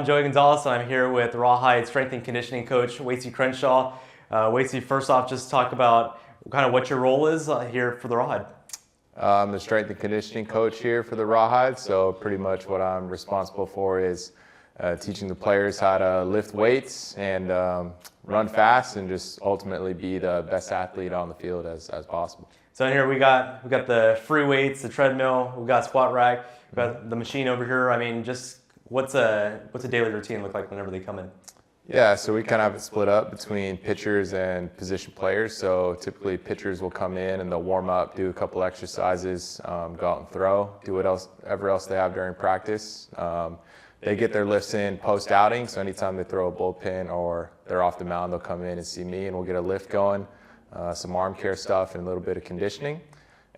I'm Joey Gonzalez, and I'm here with Rawhide strength and conditioning coach Wacy Crenshaw. Wacy, first off, just talk about kind of what your role is here for the Rawhide. I'm the strength and conditioning coach here for the Rawhide, so pretty much what I'm responsible for is teaching the players how to lift weights and run fast and just ultimately be the best athlete on the field as possible. So in here we got the free weights, the treadmill, we've got squat rack, we've got the machine over here. I mean, just what's a daily routine look like whenever they come in? Yeah, so we kind of have it split up between pitchers and position players. So typically pitchers will come in and they'll warm up, do a couple exercises, go out and throw, do whatever else they have during practice. They get their lifts in post-outing, so anytime they throw a bullpen or they're off the mound, they'll come in and see me and we'll get a lift going, some arm care stuff and a little bit of conditioning.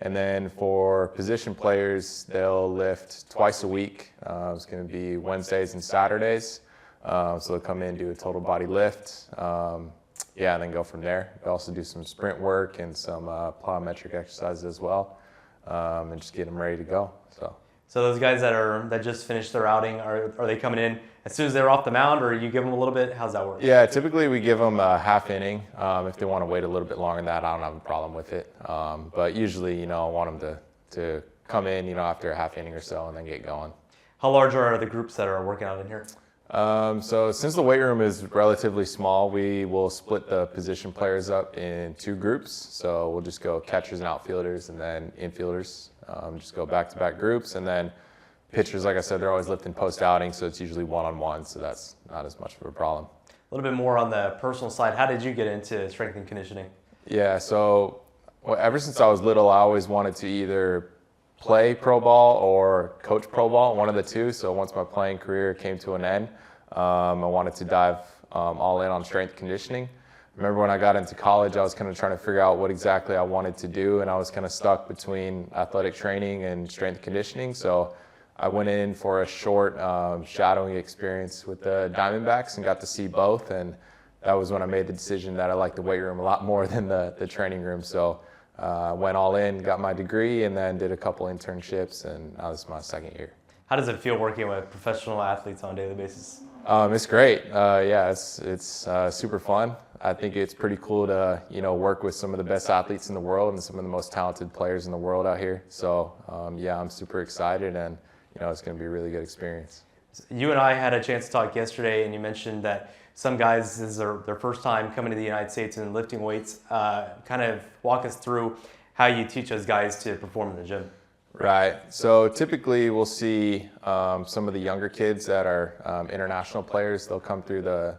And then for position players, they'll lift twice a week. It's going to be Wednesdays and Saturdays. So they'll come in and do a total body lift. And then go from there. We also do some sprint work and some plyometric exercises as well, and just get them ready to go. So those guys that just finished their outing, are they coming in as soon as they're off the mound, or you give them a little bit? How's that work? Yeah, typically we give them a half inning. If they want to wait a little bit longer than that, I don't have a problem with it. But usually, I want them to come in, after a half inning or so and then get going. How large are the groups that are working out in here? So since the weight room is relatively small, we will split the position players up in two groups. So we'll just go catchers and outfielders and then infielders. Just go back-to-back groups, and then pitchers, like I said, they're always lifting post-outing, so it's usually one-on-one, so that's not as much of a problem. A little bit more on the personal side. How did you get into strength and conditioning? Yeah, so ever since I was little, I always wanted to either play pro ball or coach pro ball, one of the two. So once my playing career came to an end, I wanted to dive all in on strength conditioning. Remember when I got into college, I was kind of trying to figure out what exactly I wanted to do, and I was kind of stuck between athletic training and strength conditioning. So I went in for a short shadowing experience with the Diamondbacks and got to see both, and that was when I made the decision that I liked the weight room a lot more than the training room. So I went all in, got my degree, and then did a couple internships, and now this is my second year. How does it feel working with professional athletes on a daily basis? It's great. It's super fun. I think it's pretty cool to work with some of the best athletes in the world and some of the most talented players in the world out here. So I'm super excited, and it's going to be a really good experience. You and I had a chance to talk yesterday, and you mentioned that some guys, this is their first time coming to the United States and lifting weights. Kind of walk us through how you teach those guys to perform in the gym. Right. So typically we'll see some of the younger kids that are international players. They'll come through the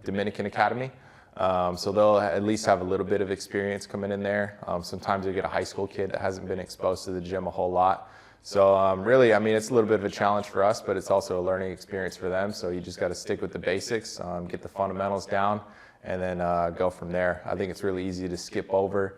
Dominican Academy. So they'll at least have a little bit of experience coming in there. Sometimes you get a high school kid that hasn't been exposed to the gym a whole lot. So really, it's a little bit of a challenge for us, but it's also a learning experience for them. So you just got to stick with the basics, get the fundamentals down, and then go from there. I think it's really easy to skip over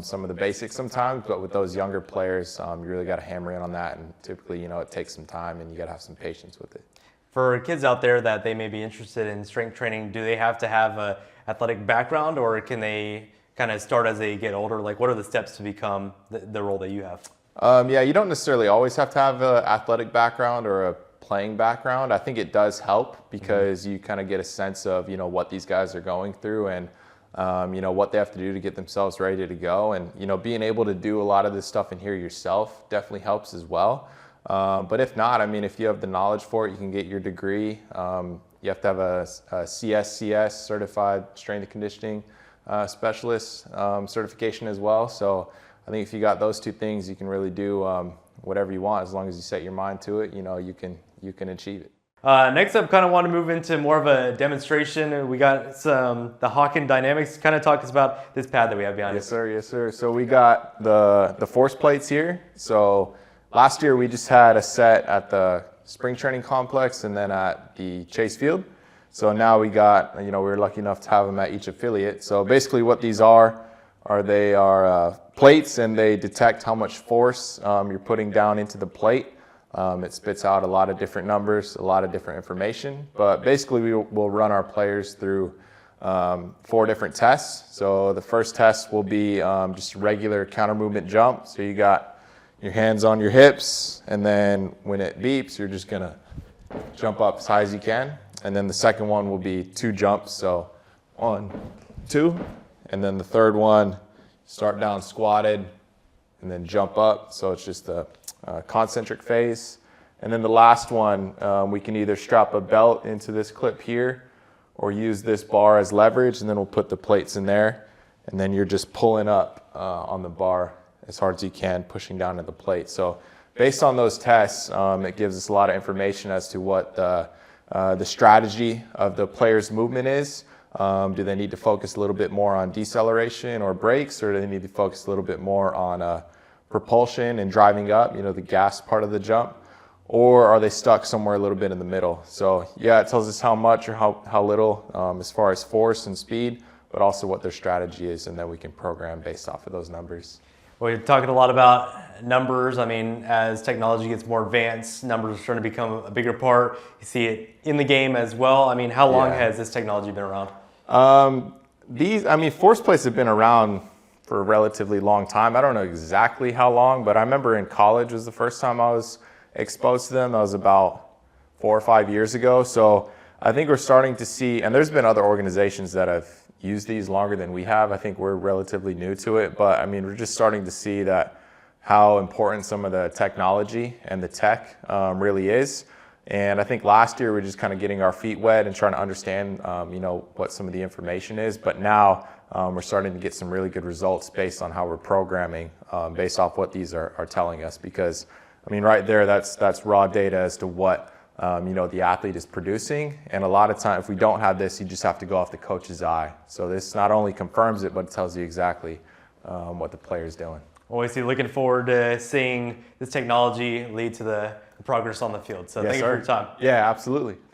some of the basics sometimes, but with those younger players, you really got to hammer in on that. And typically, it takes some time, and you got to have some patience with it. For kids out there that they may be interested in strength training, do they have to have an athletic background, or can they kind of start as they get older? Like, what are the steps to become the role that you have? You don't necessarily always have to have an athletic background or a playing background. I think it does help because you kind of get a sense of, what these guys are going through and, what they have to do to get themselves ready to go. And, being able to do a lot of this stuff in here yourself definitely helps as well. But if not, if you have the knowledge for it, you can get your degree. You have to have a CSCS, Certified Strength and Conditioning Specialist certification as well. So I think if you got those two things, you can really do whatever you want as long as you set your mind to it. You can achieve it. Next up, kind of want to move into more of a demonstration. We got the Hawken Dynamics. Kind of talk us about this pad that we have behind us. Yes, sir. So we got the force plates here. So last year we just had a set at the spring training complex and then at the Chase Field. So now we got, we were lucky enough to have them at each affiliate. So basically what these are they are plates, and they detect how much force you're putting down into the plate. It spits out a lot of different numbers, a lot of different information. But basically we will run our players through 4 different tests. So the first test will be just regular counter movement jump. So you got your hands on your hips, and then when it beeps, you're just gonna jump up as high as you can. And then the second one will be 2 jumps. So 1, 2. And then the third one, start down squatted and then jump up. So it's just a concentric phase. And then the last one, we can either strap a belt into this clip here or use this bar as leverage, and then we'll put the plates in there. And then you're just pulling up on the bar as hard as you can, pushing down at the plate. So based on those tests, it gives us a lot of information as to what the strategy of the player's movement is. Do they need to focus a little bit more on deceleration or brakes, or do they need to focus a little bit more on propulsion and driving up, the gas part of the jump? Or are they stuck somewhere a little bit in the middle? So yeah, it tells us how much or how little as far as force and speed, but also what their strategy is, and then we can program based off of those numbers. Well, you're talking a lot about numbers. I mean, as technology gets more advanced, numbers are starting to become a bigger part. You see it in the game as well. I mean, how long has this technology been around? Force plates have been around for a relatively long time. I don't know exactly how long, but I remember in college was the first time I was exposed to them. That was about 4 or 5 years ago. So I think we're starting to see, and there's been other organizations that have used these longer than we have. I think we're relatively new to it, but I mean, we're just starting to see that how important some of the technology and the tech really is. And I think last year we're just kind of getting our feet wet and trying to understand, what some of the information is. But now we're starting to get some really good results based on how we're programming, based off what these are telling us. Because I mean, right there, that's raw data as to what the athlete is producing. And a lot of time, if we don't have this, you just have to go off the coach's eye. So this not only confirms it, but it tells you exactly what the player is doing. Well, Wacy, looking forward to seeing this technology lead to the progress on the field. So thank you for your time. Yeah, absolutely.